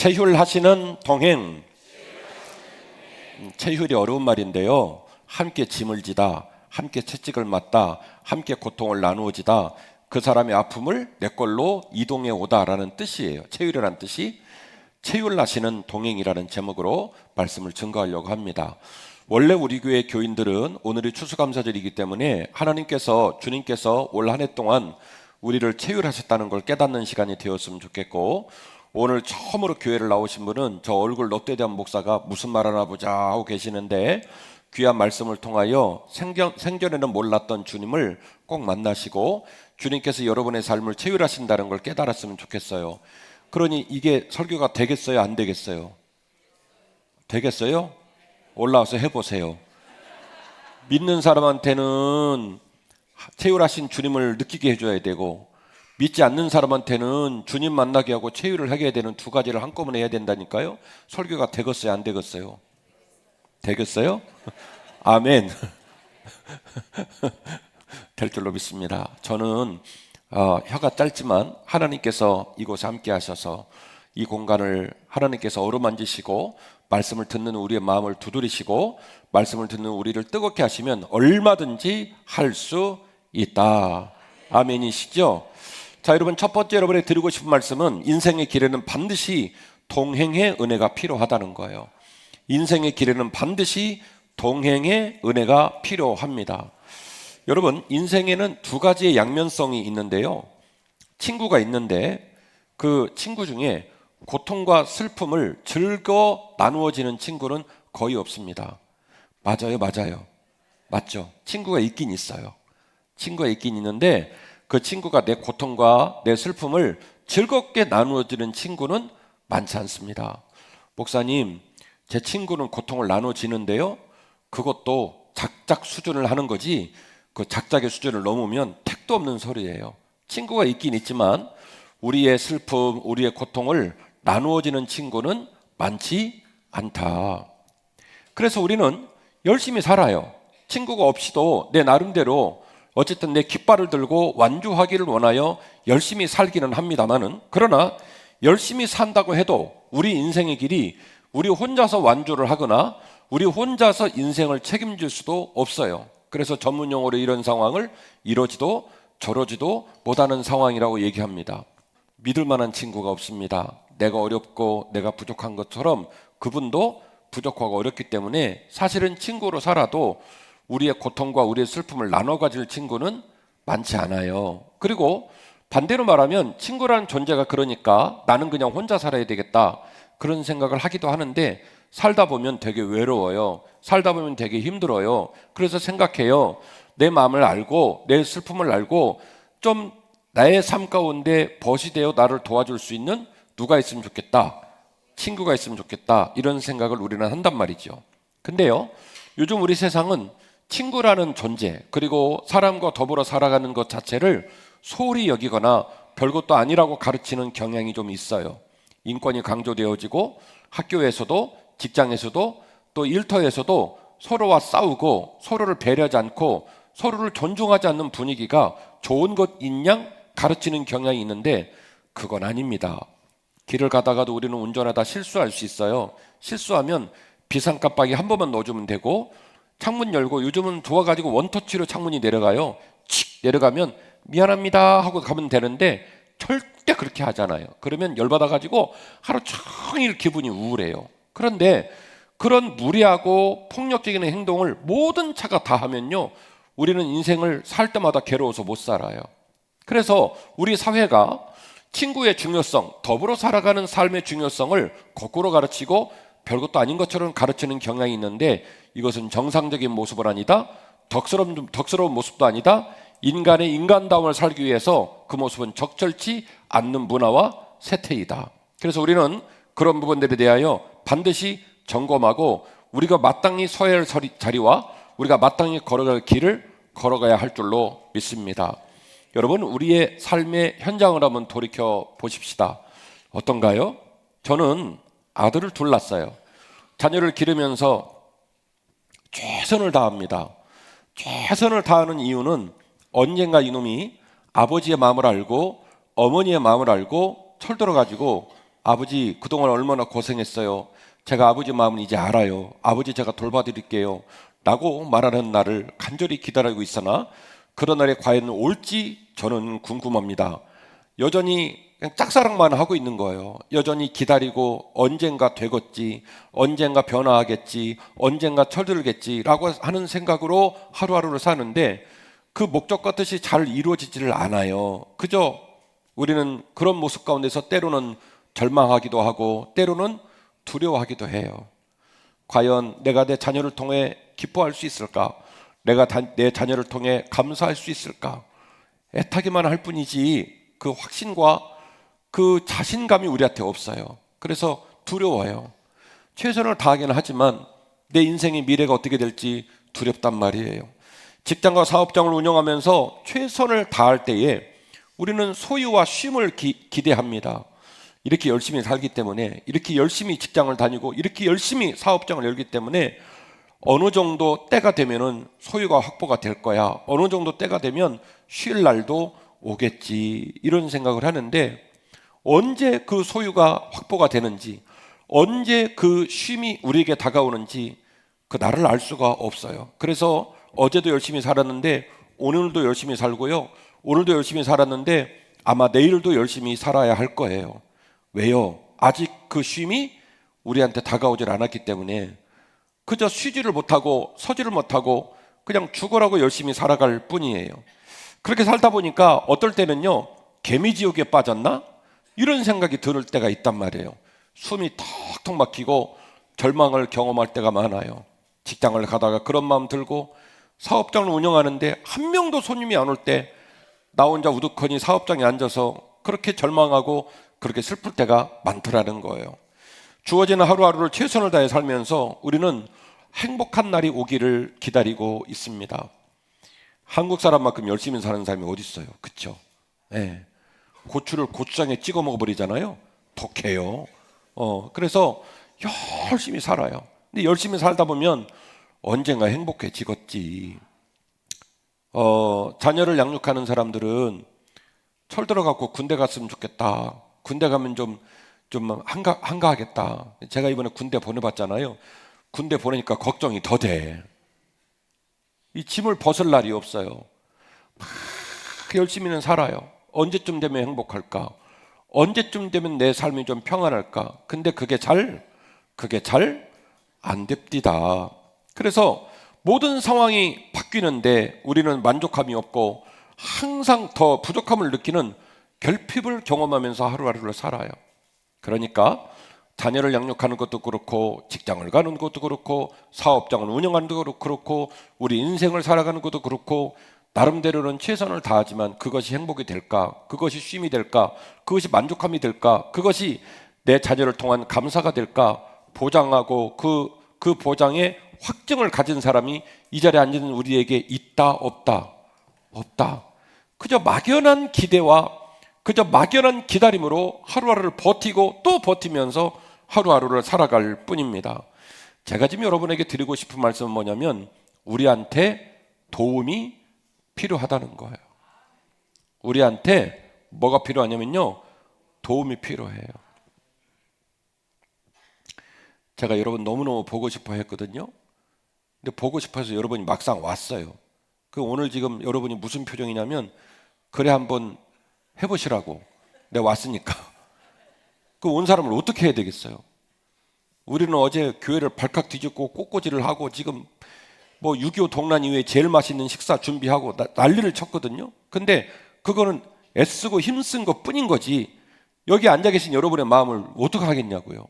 체휼하시는 동행. 체휼이 어려운 말인데요. 함께 짐을 지다, 함께 채찍을 맞다, 함께 고통을 나누어지다, 그 사람의 아픔을 내 걸로 이동해 오다라는 뜻이에요. 체휼이라는 뜻이 체휼하시는 동행이라는 제목으로 말씀을 증거하려고 합니다. 원래 우리 교회 교인들은 오늘이 추수감사절이기 때문에 주님께서 올 한 해 동안 우리를 체휼하셨다는 걸 깨닫는 시간이 되었으면 좋겠고, 오늘 처음으로 교회를 나오신 분은 저 얼굴 롯데대한 목사가 무슨 말 하나 보자 하고 계시는데, 귀한 말씀을 통하여 생전에는 몰랐던 주님을 꼭 만나시고 주님께서 여러분의 삶을 체휼하신다는 걸 깨달았으면 좋겠어요. 그러니 이게 설교가 되겠어요? 안 되겠어요? 되겠어요? 올라와서 해보세요. 믿는 사람한테는 체휼하신 주님을 느끼게 해줘야 되고, 믿지 않는 사람한테는 주님 만나게 하고 체휼을 하게 되는 두 가지를 한꺼번에 해야 된다니까요. 설교가 되겠어요? 안 되겠어요? 되겠어요? 아멘. 될 줄로 믿습니다. 저는 혀가 짧지만 하나님께서 이곳에 함께 하셔서 이 공간을 하나님께서 어루만지시고 말씀을 듣는 우리의 마음을 두드리시고 말씀을 듣는 우리를 뜨겁게 하시면 얼마든지 할 수 있다. 아멘이시죠? 자, 여러분, 첫 번째 여러분에게 드리고 싶은 말씀은 인생의 길에는 반드시 동행의 은혜가 필요하다는 거예요. 인생의 길에는 반드시 동행의 은혜가 필요합니다. 여러분, 인생에는 두 가지의 양면성이 있는데요. 친구가 있는데 그 친구 중에 고통과 슬픔을 즐겨 나누어지는 친구는 거의 없습니다. 맞아요? 맞죠? 친구가 있긴 있어요. 친구가 있긴 있는데 그 친구가 내 고통과 내 슬픔을 즐겁게 나누어지는 친구는 많지 않습니다. 목사님, 제 친구는 고통을 나눠지는데요, 그것도 작작 수준을 하는 거지 그 작작의 수준을 넘으면 택도 없는 소리예요. 친구가 있긴 있지만 우리의 슬픔, 우리의 고통을 나누어지는 친구는 많지 않다. 그래서 우리는 열심히 살아요. 친구가 없이도 내 나름대로 어쨌든 내 깃발을 들고 완주하기를 원하여 열심히 살기는 합니다만은, 그러나 열심히 산다고 해도 우리 인생의 길이 우리 혼자서 완주를 하거나 우리 혼자서 인생을 책임질 수도 없어요. 그래서 전문 용어로 이런 상황을 이러지도 저러지도 못하는 상황이라고 얘기합니다. 믿을 만한 친구가 없습니다. 내가 어렵고 내가 부족한 것처럼 그분도 부족하고 어렵기 때문에 사실은 친구로 살아도 우리의 고통과 우리의 슬픔을 나눠 가질 친구는 많지 않아요. 그리고 반대로 말하면 친구라는 존재가 그러니까 나는 그냥 혼자 살아야 되겠다, 그런 생각을 하기도 하는데 살다 보면 되게 외로워요. 살다 보면 되게 힘들어요. 그래서 생각해요. 내 마음을 알고 내 슬픔을 알고 좀 나의 삶 가운데 벗이 되어 나를 도와줄 수 있는 누가 있으면 좋겠다, 친구가 있으면 좋겠다, 이런 생각을 우리는 한단 말이죠. 근데요, 요즘 우리 세상은 친구라는 존재, 그리고 사람과 더불어 살아가는 것 자체를 소홀히 여기거나 별것도 아니라고 가르치는 경향이 좀 있어요. 인권이 강조되어지고 학교에서도 직장에서도 또 일터에서도 서로와 싸우고 서로를 배려하지 않고 서로를 존중하지 않는 분위기가 좋은 것인 양 가르치는 경향이 있는데 그건 아닙니다. 길을 가다가도 우리는 운전하다 실수할 수 있어요. 실수하면 비상깜빡이 한 번만 넣어주면 되고, 창문 열고 요즘은 좋아가지고 원터치로 창문이 내려가요. 칙 내려가면 미안합니다 하고 가면 되는데 절대 그렇게 하잖아요. 그러면 열받아가지고 하루 종일 기분이 우울해요. 그런데 그런 무리하고 폭력적인 행동을 모든 차가 다 하면요, 우리는 인생을 살 때마다 괴로워서 못 살아요. 그래서 우리 사회가 친구의 중요성, 더불어 살아가는 삶의 중요성을 거꾸로 가르치고 별것도 아닌 것처럼 가르치는 경향이 있는데, 이것은 정상적인 모습은 아니다, 덕스러운 모습도 아니다, 인간의 인간다움을 살기 위해서 그 모습은 적절치 않는 문화와 세태이다. 그래서 우리는 그런 부분들에 대하여 반드시 점검하고 우리가 마땅히 서야 할 자리와 우리가 마땅히 걸어갈 길을 걸어가야 할 줄로 믿습니다. 여러분, 우리의 삶의 현장을 한번 돌이켜 보십시다. 어떤가요? 저는 아들을 둘 낳았어요. 자녀를 기르면서 최선을 다합니다. 최선을 다하는 이유는 언젠가 이놈이 아버지의 마음을 알고 어머니의 마음을 알고 철들어가지고 아버지 그동안 얼마나 고생했어요. 제가 아버지 마음은 이제 알아요. 아버지 제가 돌봐드릴게요 라고 말하는 날을 간절히 기다리고 있으나 그런 날이 과연 올지 저는 궁금합니다. 여전히 그냥 짝사랑만 하고 있는 거예요. 여전히 기다리고 언젠가 되겠지, 언젠가 변화하겠지, 언젠가 철들겠지라고 하는 생각으로 하루하루를 사는데 그 목적과 뜻이 잘 이루어지지를 않아요. 그저 우리는 그런 모습 가운데서 때로는 절망하기도 하고 때로는 두려워하기도 해요. 과연 내가 내 자녀를 통해 기뻐할 수 있을까? 내가 내 자녀를 통해 감사할 수 있을까? 애타기만 할 뿐이지 그 확신과 그 자신감이 우리한테 없어요. 그래서 두려워요. 최선을 다하기는 하지만 내 인생의 미래가 어떻게 될지 두렵단 말이에요. 직장과 사업장을 운영하면서 최선을 다할 때에 우리는 소유와 쉼을 기대합니다. 이렇게 열심히 살기 때문에, 이렇게 열심히 직장을 다니고 이렇게 열심히 사업장을 열기 때문에 어느 정도 때가 되면은 소유가 확보가 될 거야. 어느 정도 때가 되면 쉴 날도 오겠지. 이런 생각을 하는데 언제 그 소유가 확보가 되는지, 언제 그 쉼이 우리에게 다가오는지 그 날을 알 수가 없어요. 그래서 어제도 열심히 살았는데 오늘도 열심히 살고요. 오늘도 열심히 살았는데 아마 내일도 열심히 살아야 할 거예요. 왜요? 아직 그 쉼이 우리한테 다가오질 않았기 때문에 그저 쉬지를 못하고 서지를 못하고 그냥 죽어라고 열심히 살아갈 뿐이에요. 그렇게 살다 보니까 어떨 때는요, 개미지옥에 빠졌나? 이런 생각이 들 때가 있단 말이에요. 숨이 턱턱 막히고 절망을 경험할 때가 많아요. 직장을 가다가 그런 마음 들고 사업장을 운영하는데 한 명도 손님이 안 올 때 나 혼자 우두커니 사업장에 앉아서 그렇게 절망하고 그렇게 슬플 때가 많더라는 거예요. 주어지는 하루하루를 최선을 다해 살면서 우리는 행복한 날이 오기를 기다리고 있습니다. 한국 사람만큼 열심히 사는 사람이 어디 있어요? 그렇죠? 네. 고추를 고추장에 찍어 먹어버리잖아요. 독해요. 그래서 열심히 살아요. 근데 열심히 살다 보면 언젠가 행복해지겠지. 자녀를 양육하는 사람들은 철 들어갖고 군대 갔으면 좋겠다. 군대 가면 좀 한가하겠다. 제가 이번에 군대 보내봤잖아요. 군대 보내니까 걱정이 더 돼. 이 짐을 벗을 날이 없어요. 막 열심히는 살아요. 언제쯤 되면 행복할까? 언제쯤 되면 내 삶이 좀 평안할까? 근데 그게 잘 안 됩니다. 그래서 모든 상황이 바뀌는데 우리는 만족감이 없고 항상 더 부족함을 느끼는 결핍을 경험하면서 하루하루를 살아요. 그러니까 자녀를 양육하는 것도 그렇고 직장을 가는 것도 그렇고 사업장을 운영하는 것도 그렇고 우리 인생을 살아가는 것도 그렇고 나름대로는 최선을 다하지만 그것이 행복이 될까? 그것이 쉼이 될까? 그것이 만족함이 될까? 그것이 내 자녀를 통한 감사가 될까? 보장하고 그 보장에 확증을 가진 사람이 이 자리에 앉은 우리에게 있다 없다? 없다. 그저 막연한 기대와 그저 막연한 기다림으로 하루하루를 버티고 또 버티면서 하루하루를 살아갈 뿐입니다. 제가 지금 여러분에게 드리고 싶은 말씀은 뭐냐면 우리한테 도움이 필요하다는 거예요. 우리한테 뭐가 필요하냐면요, 도움이 필요해요. 제가 여러분 너무너무 보고 싶어 했거든요. 근데 보고 싶어 해서 여러분이 막상 왔어요. 그 오늘 지금 여러분이 무슨 표정이냐면 그래 한번 해보시라고. 내가 왔으니까. 그 온 사람을 어떻게 해야 되겠어요? 우리는 어제 교회를 발칵 뒤집고 꽃꽂이를 하고 지금 뭐 6.25 동란 이후에 제일 맛있는 식사 준비하고 난리를 쳤거든요. 근데 그거는 애쓰고 힘쓴 것 뿐인 거지 여기 앉아 계신 여러분의 마음을 어떻게 하겠냐고요.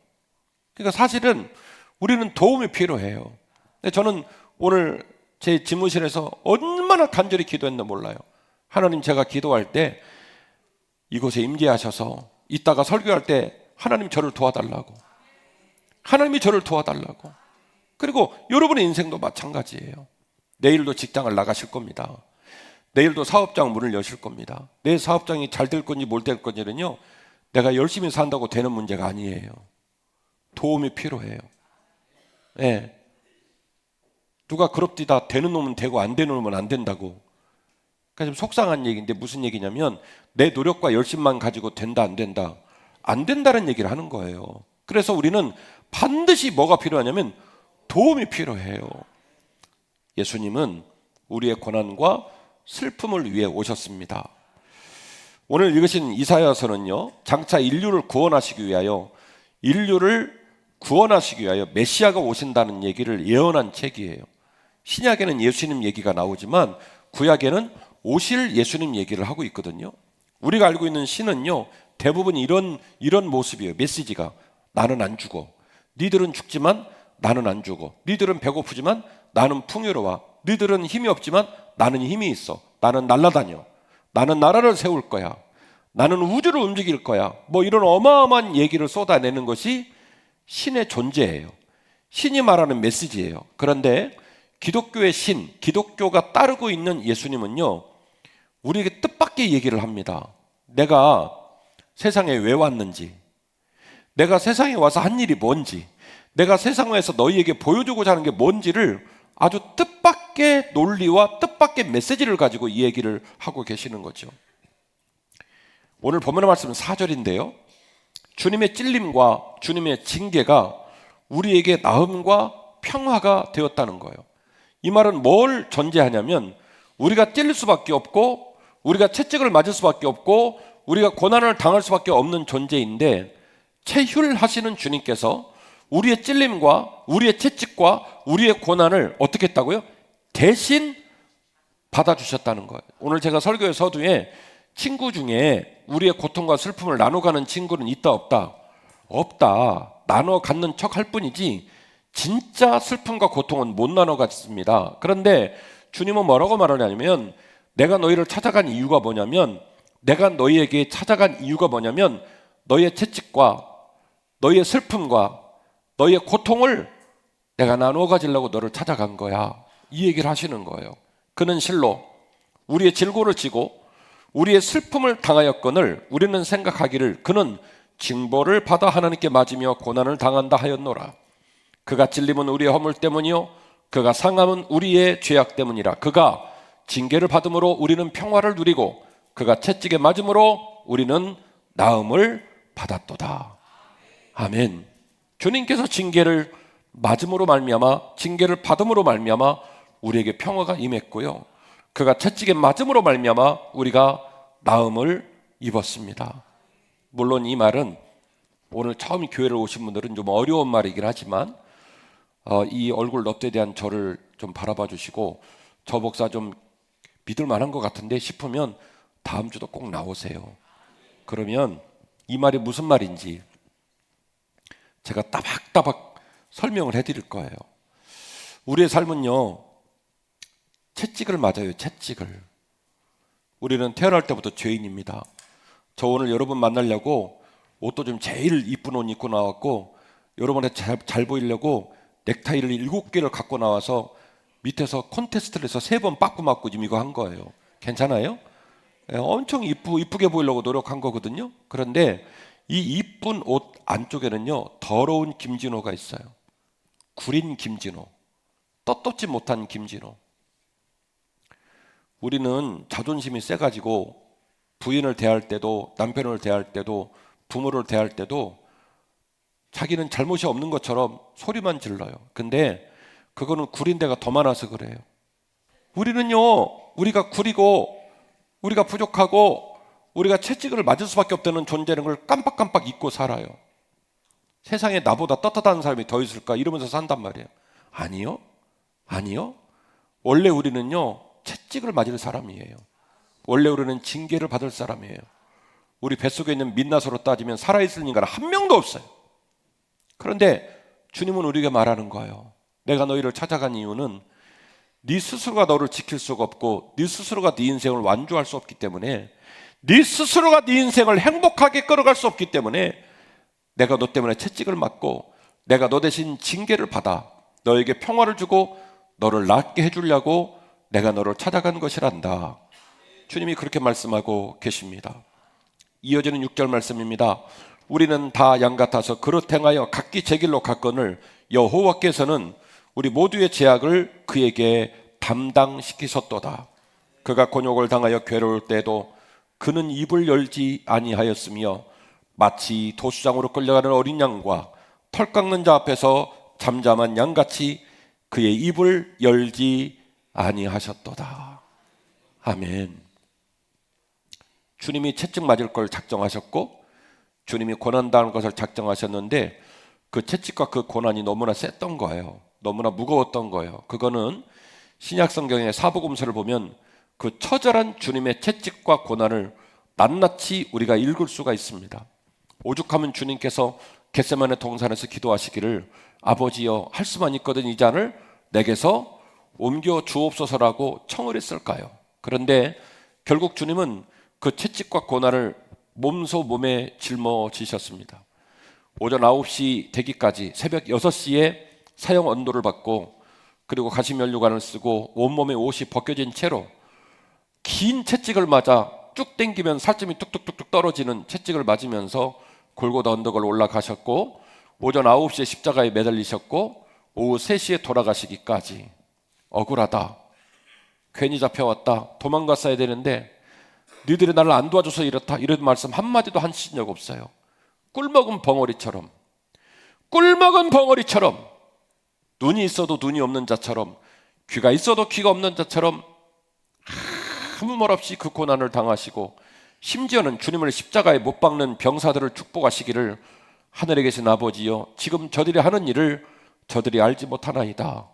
그러니까 사실은 우리는 도움이 필요해요. 근데 저는 오늘 제 집무실에서 얼마나 간절히 기도했나 몰라요. 하나님, 제가 기도할 때 이곳에 임재하셔서 이따가 설교할 때 하나님 저를 도와달라고, 하나님이 저를 도와달라고. 그리고 여러분의 인생도 마찬가지예요. 내일도 직장을 나가실 겁니다. 내일도 사업장 문을 여실 겁니다. 내 사업장이 잘 될 건지 못 될 건지는요, 내가 열심히 산다고 되는 문제가 아니에요. 도움이 필요해요. 네. 누가 그럽디다 되는 놈은 되고 안 되는 놈은 안 된다고. 그러니까 좀 속상한 얘기인데 무슨 얘기냐면 내 노력과 열심만 가지고 된다 안 된다, 안 된다는 얘기를 하는 거예요. 그래서 우리는 반드시 뭐가 필요하냐면 도움이 필요해요. 예수님은 우리의 고난과 슬픔을 위해 오셨습니다. 오늘 읽으신 이사야서는요, 장차 인류를 구원하시기 위하여 메시아가 오신다는 얘기를 예언한 책이에요. 신약에는 예수님 얘기가 나오지만 구약에는 오실 예수님 얘기를 하고 있거든요. 우리가 알고 있는 신은요, 대부분 이런 모습이에요. 메시지가 나는 안 죽어. 니들은 죽지만 나는 안 죽어. 니들은 배고프지만 나는 풍요로워. 니들은 힘이 없지만 나는 힘이 있어. 나는 날아다녀. 나는 나라를 세울 거야. 나는 우주를 움직일 거야. 뭐 이런 어마어마한 얘기를 쏟아내는 것이 신의 존재예요. 신이 말하는 메시지예요. 그런데 기독교의 신, 기독교가 따르고 있는 예수님은요, 우리에게 뜻밖의 얘기를 합니다. 내가 세상에 왜 왔는지, 내가 세상에 와서 한 일이 뭔지, 내가 세상에서 너희에게 보여주고자 하는 게 뭔지를 아주 뜻밖의 논리와 뜻밖의 메시지를 가지고 이 얘기를 하고 계시는 거죠. 오늘 본문의 말씀은 4절인데요. 주님의 찔림과 주님의 징계가 우리에게 나음과 평화가 되었다는 거예요. 이 말은 뭘 전제하냐면 우리가 찔릴 수밖에 없고 우리가 채찍을 맞을 수밖에 없고 우리가 고난을 당할 수밖에 없는 존재인데 채휼하시는 주님께서 우리의 찔림과 우리의 채찍과 우리의 고난을 어떻게 했다고요? 대신 받아주셨다는 거예요. 오늘 제가 설교의 서두에 친구 중에 우리의 고통과 슬픔을 나눠가는 친구는 있다 없다? 없다. 나눠 갖는 척 할 뿐이지 진짜 슬픔과 고통은 못 나눠 갖습니다. 그런데 주님은 뭐라고 말하냐면 내가 너희를 찾아간 이유가 뭐냐면 내가 너희에게 찾아간 이유가 뭐냐면 너희의 채찍과 너희의 슬픔과 너희의 고통을 내가 나누어 가지려고 너를 찾아간 거야. 이 얘기를 하시는 거예요. 그는 실로 우리의 질고를 지고 우리의 슬픔을 당하였거늘 우리는 생각하기를 그는 징벌을 받아 하나님께 맞으며 고난을 당한다 하였노라. 그가 찔림은 우리의 허물 때문이요 그가 상함은 우리의 죄악 때문이라. 그가 징계를 받음으로 우리는 평화를 누리고 그가 채찍에 맞음으로 우리는 나음을 받았도다. 아멘. 주님께서 징계를 맞음으로 말미암아 징계를 받음으로 말미암아 우리에게 평화가 임했고요. 그가 채찍에 맞음으로 말미암아 우리가 나음을 입었습니다. 물론 이 말은 오늘 처음 교회를 오신 분들은 좀 어려운 말이긴 하지만 이 얼굴 넙대에 대한 저를 좀 바라봐 주시고 저 목사 좀 믿을 만한 것 같은데 싶으면 다음 주도 꼭 나오세요. 그러면 이 말이 무슨 말인지 제가 따박따박 설명을 해드릴 거예요. 우리의 삶은요 채찍을 맞아요. 채찍을. 우리는 태어날 때부터 죄인입니다. 저 오늘 여러분 만나려고 옷도 좀 제일 이쁜 옷 입고 나왔고 여러분한테 잘 보이려고 넥타이를 7개를 갖고 나와서 밑에서 콘테스트를 해서 3번 빠꾸 맞고 지금 이거 한 거예요. 괜찮아요? 엄청 이쁘게 보이려고 노력한 거거든요. 그런데 이 이쁜 옷 안쪽에는요 더러운 김진호가 있어요. 구린 김진호, 떳떳지 못한 김진호. 우리는 자존심이 세가지고 부인을 대할 때도 남편을 대할 때도 부모를 대할 때도 자기는 잘못이 없는 것처럼 소리만 질러요. 근데 그거는 구린 데가 더 많아서 그래요. 우리는요 우리가 구리고 우리가 부족하고 우리가 채찍을 맞을 수밖에 없다는 존재라는 걸 깜빡깜빡 잊고 살아요. 세상에 나보다 떳떳한 사람이 더 있을까 이러면서 산단 말이에요. 아니요. 원래 우리는요 채찍을 맞을 사람이에요. 원래 우리는 징계를 받을 사람이에요. 우리 뱃속에 있는 민낯으로 따지면 살아있을 인간은 한 명도 없어요. 그런데 주님은 우리에게 말하는 거예요. 내가 너희를 찾아간 이유는 네 스스로가 너를 지킬 수가 없고 네 스스로가 네 인생을 완주할 수 없기 때문에 네 스스로가 네 인생을 행복하게 끌어갈 수 없기 때문에 내가 너 때문에 채찍을 맞고 내가 너 대신 징계를 받아 너에게 평화를 주고 너를 낫게 해주려고 내가 너를 찾아간 것이란다. 주님이 그렇게 말씀하고 계십니다. 이어지는 6절 말씀입니다. 우리는 다 양 같아서 그릇 행하여 각기 제 길로 갔거늘 여호와께서는 우리 모두의 죄악을 그에게 담당시키셨도다. 그가 곤욕을 당하여 괴로울 때도 그는 입을 열지 아니하였으며 마치 도수장으로 끌려가는 어린 양과 털 깎는 자 앞에서 잠잠한 양같이 그의 입을 열지 아니하셨도다. 아멘. 주님이 채찍 맞을 걸 작정하셨고 주님이 고난당할 것을 작정하셨는데 그 채찍과 그 고난이 너무나 셌던 거예요. 너무나 무거웠던 거예요. 그거는 신약성경의 사복음서를 보면 그 처절한 주님의 채찍과 고난을 낱낱이 우리가 읽을 수가 있습니다. 오죽하면 주님께서 겟세마네 동산에서 기도하시기를 아버지여 할 수만 있거든 이 잔을 내게서 옮겨 주옵소서라고 청을 했을까요? 그런데 결국 주님은 그 채찍과 고난을 몸소 몸에 짊어지셨습니다. 오전 9시 되기까지 새벽 6시에 사형 언도를 받고 그리고 가시면류관을 쓰고 온몸에 옷이 벗겨진 채로 긴 채찍을 맞아 쭉 당기면 살점이 뚝뚝뚝뚝 떨어지는 채찍을 맞으면서 골고다 언덕을 올라가셨고 오전 9시에 십자가에 매달리셨고 오후 3시에 돌아가시기까지 억울하다. 괜히 잡혀왔다. 도망갔어야 되는데 너희들이 나를 안 도와줘서 이렇다. 이런 말씀 한마디도 하신 적 없어요. 꿀먹은 벙어리처럼 눈이 있어도 눈이 없는 자처럼 귀가 있어도 귀가 없는 자처럼 아무 말 없이 그 고난을 당하시고 심지어는 주님을 십자가에 못 박는 병사들을 축복하시기를 하늘에 계신 아버지여 지금 저들이 하는 일을 저들이 알지 못하나이다.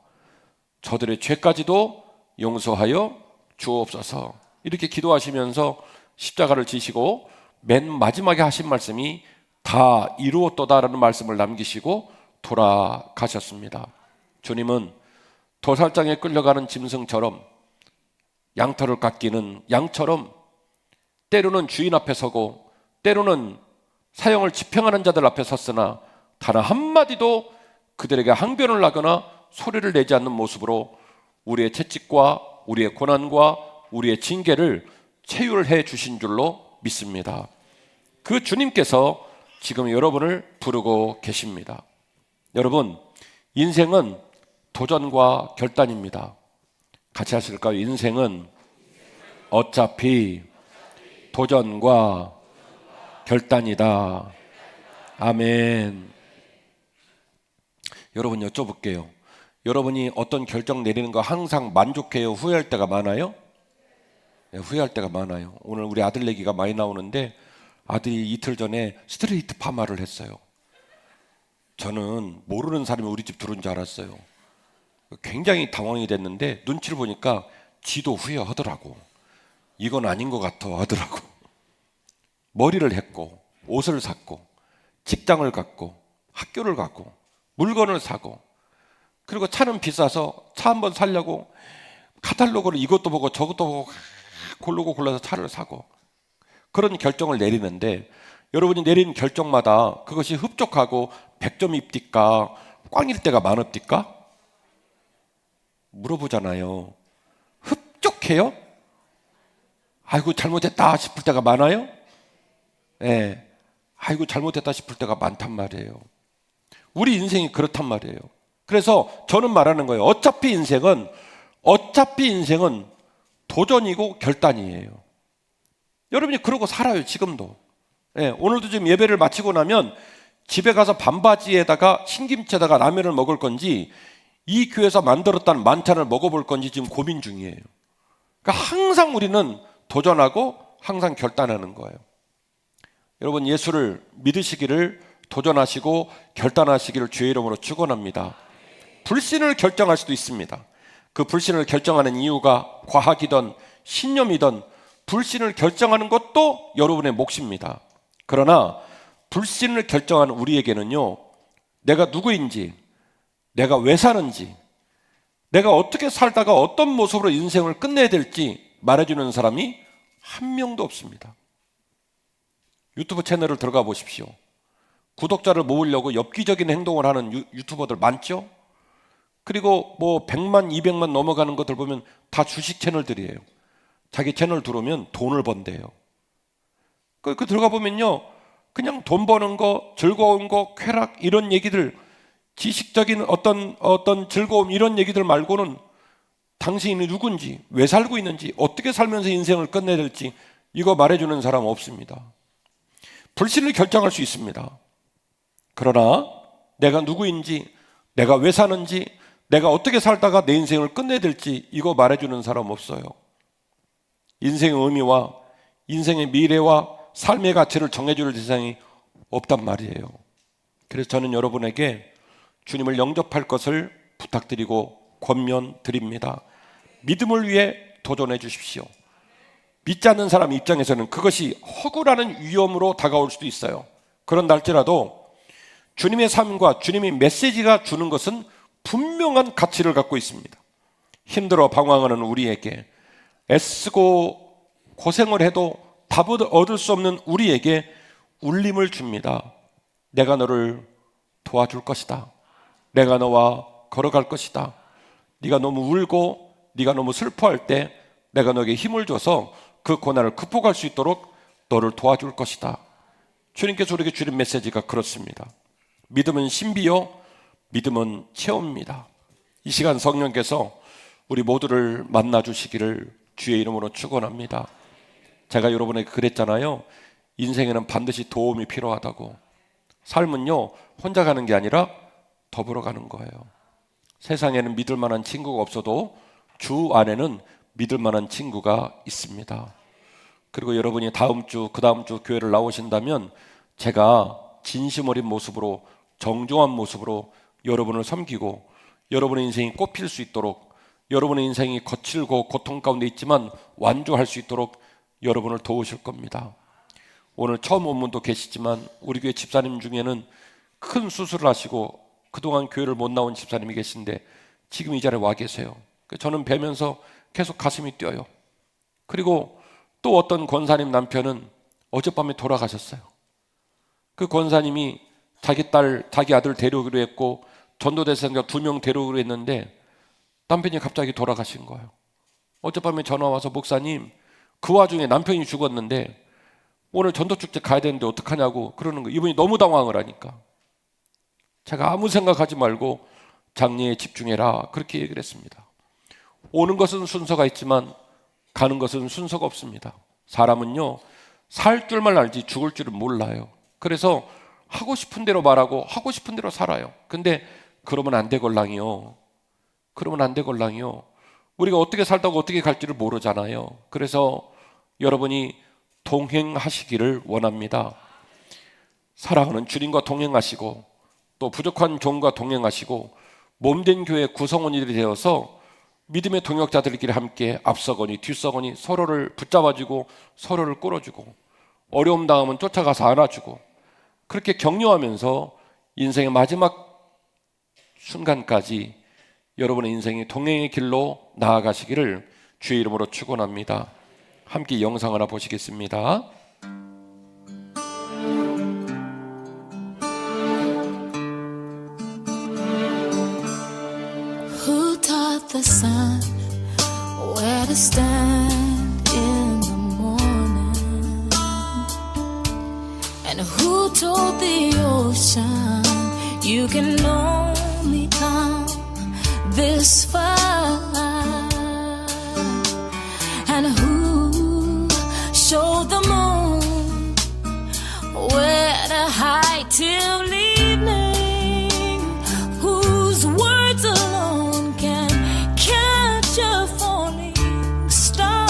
저들의 죄까지도 용서하여 주옵소서. 이렇게 기도하시면서 십자가를 지시고 맨 마지막에 하신 말씀이 다 이루었도다라는 말씀을 남기시고 돌아가셨습니다. 주님은 도살장에 끌려가는 짐승처럼 양털을 깎이는 양처럼 때로는 주인 앞에 서고 때로는 사형을 집행하는 자들 앞에 섰으나 단 한마디도 그들에게 항변을 하거나 소리를 내지 않는 모습으로 우리의 채찍과 우리의 고난과 우리의 징계를 체휼해 주신 줄로 믿습니다. 그 주님께서 지금 여러분을 부르고 계십니다. 여러분, 인생은 도전과 결단입니다. 같이 하실까요? 인생은 어차피 도전과 결단이다. 아멘. 여러분 여쭤볼게요. 여러분이 어떤 결정 내리는 거 항상 만족해요? 후회할 때가 많아요? 네, 후회할 때가 많아요. 오늘 우리 아들 얘기가 많이 나오는데 아들이 이틀 전에 스트레이트 파마를 했어요. 저는 모르는 사람이 우리 집 들어온 줄 알았어요. 굉장히 당황이 됐는데 눈치를 보니까 지도 후회하더라고. 이건 아닌 것 같아 하더라고. 머리를 했고 옷을 샀고 직장을 갖고 학교를 갖고 물건을 사고 그리고 차는 비싸서 차 한번 사려고 카탈로그를 이것도 보고 저것도 보고 고르고 골라서 차를 사고 그런 결정을 내리는데 여러분이 내린 결정마다 그것이 흡족하고 100점입니까? 꽝일 때가 많읍니까? 물어보잖아요. 흡족해요? 아이고 잘못했다 싶을 때가 많아요? 네. 아이고 잘못했다 싶을 때가 많단 말이에요. 우리 인생이 그렇단 말이에요. 그래서 저는 말하는 거예요. 어차피 인생은 도전이고 결단이에요. 여러분이 그러고 살아요. 지금도. 네. 오늘도 지금 예배를 마치고 나면 집에 가서 반바지에다가 신김치에다가 라면을 먹을 건지 이 교회에서 만들었다는 만찬을 먹어볼 건지 지금 고민 중이에요. 그러니까 항상 우리는 도전하고 항상 결단하는 거예요. 여러분 예수를 믿으시기를 도전하시고 결단하시기를 주의 이름으로 축원합니다. 불신을 결정할 수도 있습니다. 그 불신을 결정하는 이유가 과학이든 신념이든 불신을 결정하는 것도 여러분의 몫입니다. 그러나 불신을 결정하는 우리에게는요, 내가 누구인지, 내가 왜 사는지, 내가 어떻게 살다가 어떤 모습으로 인생을 끝내야 될지 말해주는 사람이 한 명도 없습니다. 유튜브 채널을 들어가 보십시오. 구독자를 모으려고 엽기적인 행동을 하는 유튜버들 많죠? 그리고 뭐 100만, 200만 넘어가는 것들 보면 다 주식 채널들이에요. 자기 채널 들어오면 돈을 번대요. 그 들어가 보면요, 그냥 돈 버는 거, 즐거운 거, 쾌락 이런 얘기들, 지식적인 어떤 즐거움 이런 얘기들 말고는 당신이 누군지, 왜 살고 있는지, 어떻게 살면서 인생을 끝내야 될지 이거 말해주는 사람 없습니다. 불신을 결정할 수 있습니다. 그러나 내가 누구인지, 내가 왜 사는지, 내가 어떻게 살다가 내 인생을 끝내야 될지 이거 말해주는 사람 없어요. 인생의 의미와 인생의 미래와 삶의 가치를 정해줄 대상이 없단 말이에요. 그래서 저는 여러분에게 주님을 영접할 것을 부탁드리고 권면드립니다. 믿음을 위해 도전해 주십시오. 믿지 않는 사람 입장에서는 그것이 허구라는 위험으로 다가올 수도 있어요. 그런다 할지라도 주님의 삶과 주님의 메시지가 주는 것은 분명한 가치를 갖고 있습니다. 힘들어 방황하는 우리에게, 애쓰고 고생을 해도 답을 얻을 수 없는 우리에게 울림을 줍니다. 내가 너를 도와줄 것이다. 내가 너와 걸어갈 것이다. 네가 너무 울고 네가 너무 슬퍼할 때 내가 너에게 힘을 줘서 그 고난을 극복할 수 있도록 너를 도와줄 것이다. 주님께서 우리에게 주는 메시지가 그렇습니다. 믿음은 신비요, 믿음은 체험입니다. 이 시간 성령께서 우리 모두를 만나 주시기를 주의 이름으로 축원합니다. 제가 여러분에게 그랬잖아요. 인생에는 반드시 도움이 필요하다고. 삶은요, 혼자 가는 게 아니라 더불어 가는 거예요. 세상에는 믿을 만한 친구가 없어도 주 안에는 믿을 만한 친구가 있습니다. 그리고 여러분이 다음 주, 그 다음 주 교회를 나오신다면 제가 진심 어린 모습으로, 정중한 모습으로 여러분을 섬기고 여러분의 인생이 꽃필 수 있도록, 여러분의 인생이 거칠고 고통 가운데 있지만 완주할 수 있도록 여러분을 도우실 겁니다. 오늘 처음 온 분도 계시지만 우리 교회 집사님 중에는 큰 수술을 하시고 그동안 교회를 못 나온 집사님이 계신데 지금 이 자리에 와 계세요. 저는 뵈면서 계속 가슴이 뛰어요. 그리고 또 어떤 권사님 남편은 어젯밤에 돌아가셨어요. 그 권사님이 자기 딸, 자기 아들 데려오기로 했고 전도대상자 2명 데려오기로 했는데 남편이 갑자기 돌아가신 거예요. 어젯밤에 전화 와서 목사님, 그 와중에 남편이 죽었는데 오늘 전도축제 가야 되는데 어떡하냐고 그러는 거예요. 이분이 너무 당황을 하니까. 제가 아무 생각하지 말고 장례에 집중해라 그렇게 얘기를 했습니다. 오는 것은 순서가 있지만 가는 것은 순서가 없습니다. 사람은요, 살 줄만 알지 죽을 줄은 몰라요. 그래서 하고 싶은 대로 말하고 하고 싶은 대로 살아요. 근데 그러면 안 되걸랑이요. 그러면 안 되걸랑이요. 우리가 어떻게 살다가 어떻게 갈지를 모르잖아요. 그래서 여러분이 동행하시기를 원합니다. 사랑하는 주님과 동행하시고 또 부족한 종과 동행하시고 몸된 교회 구성원들이 되어서 믿음의 동역자들끼리 함께 앞서거니 뒤서거니 서로를 붙잡아주고 서로를 끌어주고 어려움 당하면 쫓아가서 안아주고 그렇게 격려하면서 인생의 마지막 순간까지 여러분의 인생이 동행의 길로 나아가시기를 주의 이름으로 축원합니다. 함께 영상 하나 보시겠습니다. Who taught the sun where to stand in the morning? And who told the ocean you can only come this far? And who showed the moon where to hide till evening? Whose words alone can catch a falling star?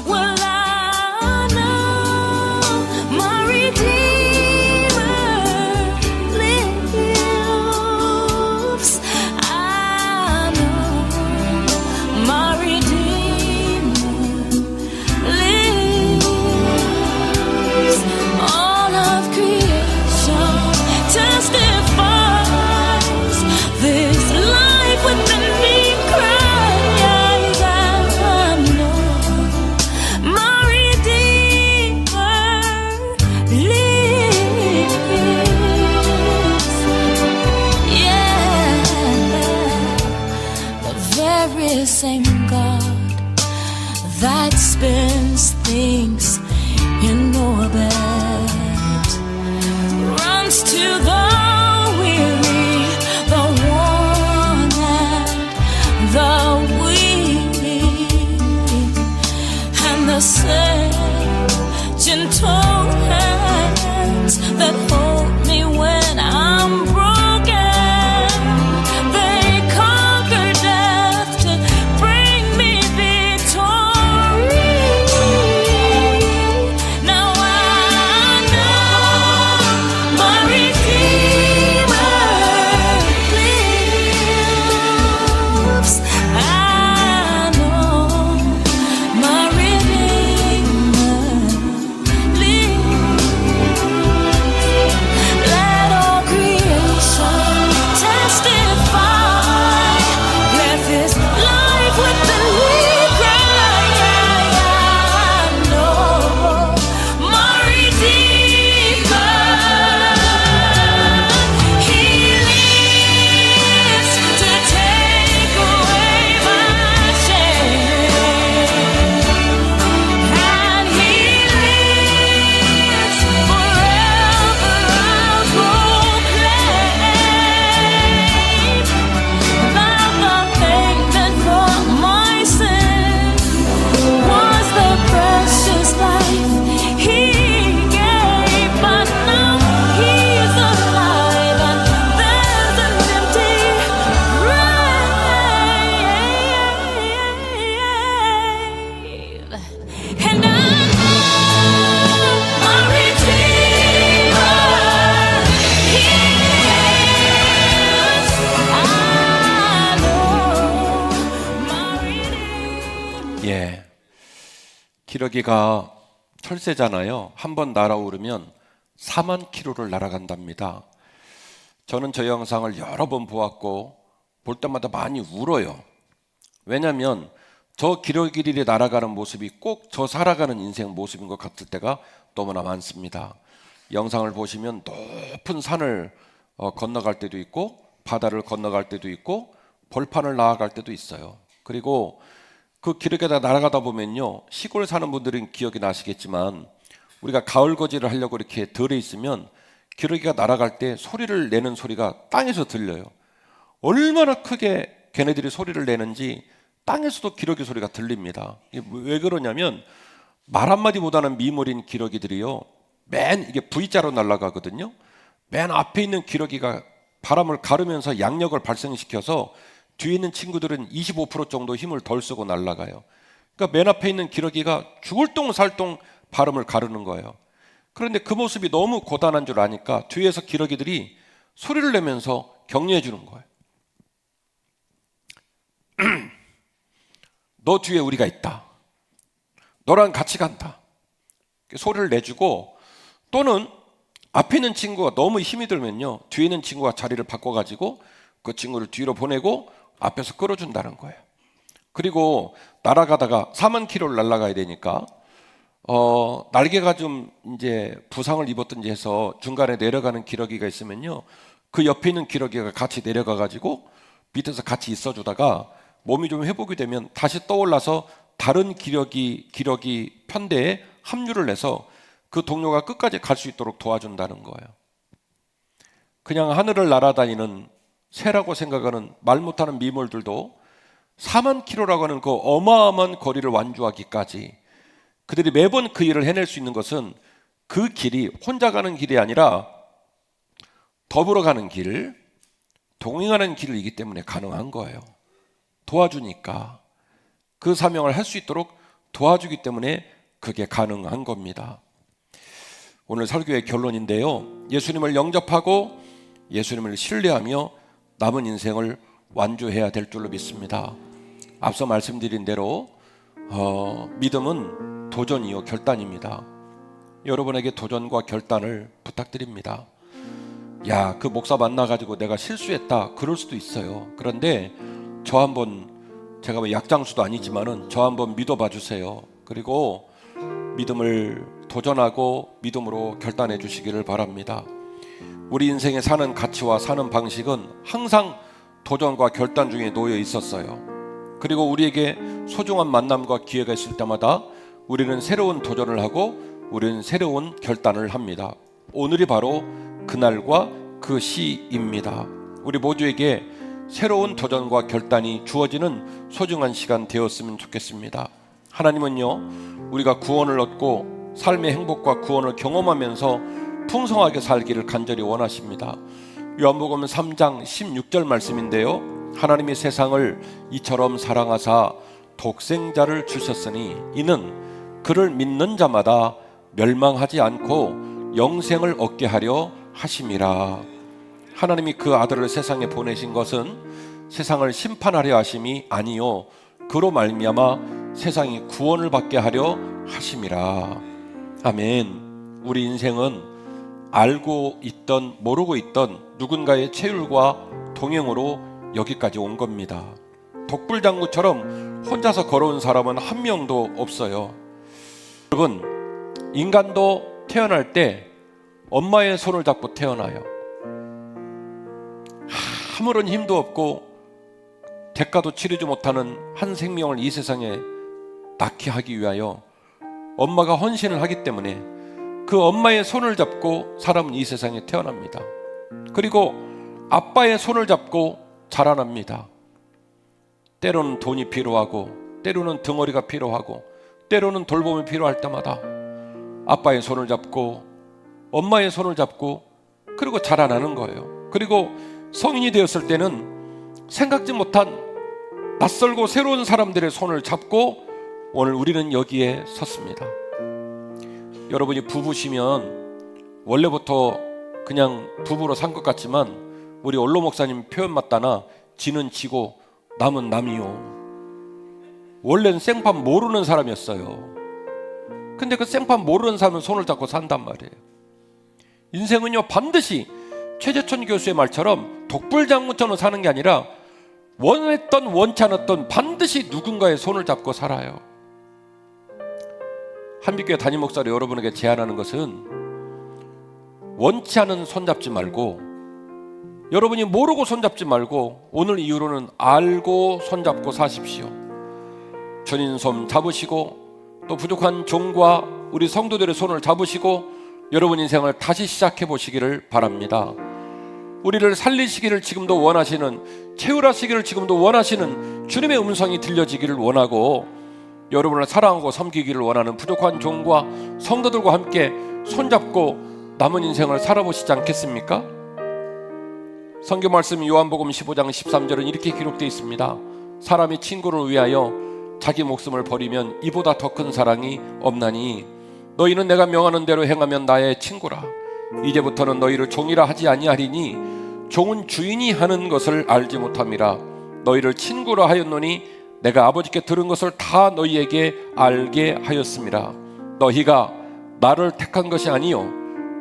Well, I know my Redeemer lives. I know my Redeemer lives. All of creation testifies this life within me cries. I know my Redeemer lives. Yeah, the very same God that spins things in orbit runs to the weary, the worn and the weak, and the same gentle 기러기가 철새잖아요. 한번 날아오르면 4만 킬로를 날아간답니다. 저는 저 영상을 여러 번 보았고 볼 때마다 많이 울어요. 왜냐하면 저 기러기들이 날아가는 모습이 꼭 저 살아가는 인생 모습인 것 같을 때가 너무나 많습니다. 영상을 보시면 높은 산을 건너갈 때도 있고 바다를 건너갈 때도 있고 벌판을 나아갈 때도 있어요. 그리고 그 기러기가 날아가다 보면요, 시골 사는 분들은 기억이 나시겠지만 우리가 가을 거지를 하려고 이렇게 들에 있으면 기러기가 날아갈 때 소리를 내는 소리가 땅에서 들려요. 얼마나 크게 걔네들이 소리를 내는지 땅에서도 기러기 소리가 들립니다. 이게 왜 그러냐면 말 한마디보다는 미모린 기러기들이요, 맨 이게 V자로 날아가거든요. 맨 앞에 있는 기러기가 바람을 가르면서 양력을 발생시켜서 뒤에 있는 친구들은 25% 정도 힘을 덜 쓰고 날아가요. 그러니까 맨 앞에 있는 기러기가 죽을 똥 살똥 바람을 가르는 거예요. 그런데 그 모습이 너무 고단한 줄 아니까 뒤에서 기러기들이 소리를 내면서 격려해 주는 거예요. 너 뒤에 우리가 있다. 너랑 같이 간다. 소리를 내주고, 또는 앞에 있는 친구가 너무 힘이 들면요, 뒤에 있는 친구가 자리를 바꿔가지고 그 친구를 뒤로 보내고 앞에서 끌어준다는 거예요. 그리고 날아가다가 4만 킬로를 날아가야 되니까 날개가 좀 이제 부상을 입었든지 해서 중간에 내려가는 기러기가 있으면요, 그 옆에 있는 기러기가 같이 내려가가지고 밑에서 같이 있어주다가 몸이 좀 회복이 되면 다시 떠올라서 다른 기러기 편대에 합류를 해서 그 동료가 끝까지 갈 수 있도록 도와준다는 거예요. 그냥 하늘을 날아다니는 새라고 생각하는 말 못하는 미몰들도 4만 킬로라고 하는 그 어마어마한 거리를 완주하기까지 그들이 매번 그 일을 해낼 수 있는 것은 그 길이 혼자 가는 길이 아니라 더불어 가는 길, 동행하는 길이기 때문에 가능한 거예요. 도와주니까, 그 사명을 할 수 있도록 도와주기 때문에 그게 가능한 겁니다. 오늘 설교의 결론인데요, 예수님을 영접하고 예수님을 신뢰하며 남은 인생을 완주해야 될 줄로 믿습니다. 앞서 말씀드린 대로 믿음은 도전이요 결단입니다. 여러분에게 도전과 결단을 부탁드립니다. 야, 그 목사 만나가지고 내가 실수했다, 그럴 수도 있어요. 그런데 저 한번, 제가 뭐 약장수도 아니지만은 저 한번 믿어봐 주세요. 그리고 믿음을 도전하고 믿음으로 결단해 주시기를 바랍니다. 우리 인생에 사는 가치와 사는 방식은 항상 도전과 결단 중에 놓여 있었어요. 그리고 우리에게 소중한 만남과 기회가 있을 때마다 우리는 새로운 도전을 하고 우리는 새로운 결단을 합니다. 오늘이 바로 그날과 그 시입니다. 우리 모두에게 새로운 도전과 결단이 주어지는 소중한 시간 되었으면 좋겠습니다. 하나님은요, 우리가 구원을 얻고 삶의 행복과 구원을 경험하면서 풍성하게 살기를 간절히 원하십니다. 요한복음 3장 16절 말씀인데요, 하나님이 세상을 이처럼 사랑하사 독생자를 주셨으니 이는 그를 믿는 자마다 멸망하지 않고 영생을 얻게 하려 하심이라. 하나님이 그 아들을 세상에 보내신 것은 세상을 심판하려 하심이 아니요 그로 말미암아 세상이 구원을 받게 하려 하심이라. 아멘. 우리 인생은 알고 있던 모르고 있던 누군가의 체휼과 동행으로 여기까지 온 겁니다. 독불장구처럼 혼자서 걸어온 사람은 한 명도 없어요. 여러분, 인간도 태어날 때 엄마의 손을 잡고 태어나요. 아무런 힘도 없고 대가도 치르지 못하는 한 생명을 이 세상에 낳게 하기 위하여 엄마가 헌신을 하기 때문에 그 엄마의 손을 잡고 사람은 이 세상에 태어납니다. 그리고 아빠의 손을 잡고 자라납니다. 때로는 돈이 필요하고 때로는 덩어리가 필요하고 때로는 돌봄이 필요할 때마다 아빠의 손을 잡고 엄마의 손을 잡고 그리고 자라나는 거예요. 그리고 성인이 되었을 때는 생각지 못한 낯설고 새로운 사람들의 손을 잡고 오늘 우리는 여기에 섰습니다. 여러분이 부부시면 원래부터 그냥 부부로 산 것 같지만 우리 원로 목사님 표현 맞다나 지는 지고 남은 남이요. 원래는 생판 모르는 사람이었어요. 근데 그 생판 모르는 사람은 손을 잡고 산단 말이에요. 인생은요, 반드시 최재천 교수의 말처럼 독불장군처럼 사는 게 아니라 원했던 원치 않았던 반드시 누군가의 손을 잡고 살아요. 한빛교회 담임 목사로 여러분에게 제안하는 것은 원치 않은 손잡지 말고, 여러분이 모르고 손잡지 말고 오늘 이후로는 알고 손잡고 사십시오. 주님 손 잡으시고 또 부족한 종과 우리 성도들의 손을 잡으시고 여러분 인생을 다시 시작해 보시기를 바랍니다. 우리를 살리시기를 지금도 원하시는, 채울하시기를 지금도 원하시는 주님의 음성이 들려지기를 원하고, 여러분을 사랑하고 섬기기를 원하는 부족한 종과 성도들과 함께 손잡고 남은 인생을 살아보시지 않겠습니까? 성경 말씀 요한복음 15장 13절은 이렇게 기록되어 있습니다. 사람이 친구를 위하여 자기 목숨을 버리면 이보다 더 큰 사랑이 없나니 너희는 내가 명하는 대로 행하면 나의 친구라. 이제부터는 너희를 종이라 하지 아니하리니 종은 주인이 하는 것을 알지 못함이라. 너희를 친구라 하였노니 내가 아버지께 들은 것을 다 너희에게 알게 하였음이라. 너희가 나를 택한 것이 아니요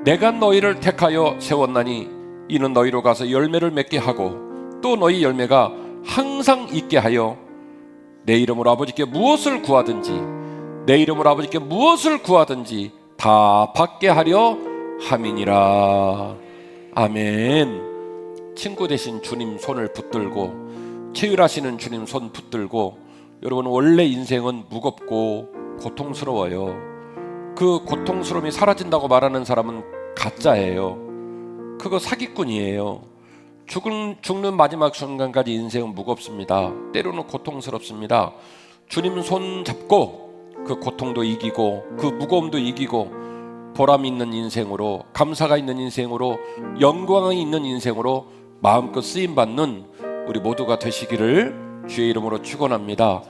내가 너희를 택하여 세웠나니 이는 너희로 가서 열매를 맺게 하고 또 너희 열매가 항상 있게 하여 내 이름으로 아버지께 무엇을 구하든지, 내 이름으로 아버지께 무엇을 구하든지 다 받게 하려 함이니라. 아멘. 친구 되신 주님 손을 붙들고, 채율하시는 주님 손 붙들고, 여러분 원래 인생은 무겁고 고통스러워요. 그 고통스러움이 사라진다고 말하는 사람은 가짜예요. 그거 사기꾼이에요. 죽는 마지막 순간까지 인생은 무겁습니다. 때로는 고통스럽습니다. 주님 손 잡고 그 고통도 이기고 그 무거움도 이기고 보람 있는 인생으로, 감사가 있는 인생으로, 영광이 있는 인생으로 마음껏 쓰임받는 우리 모두가 되시기를 주의 이름으로 축원합니다.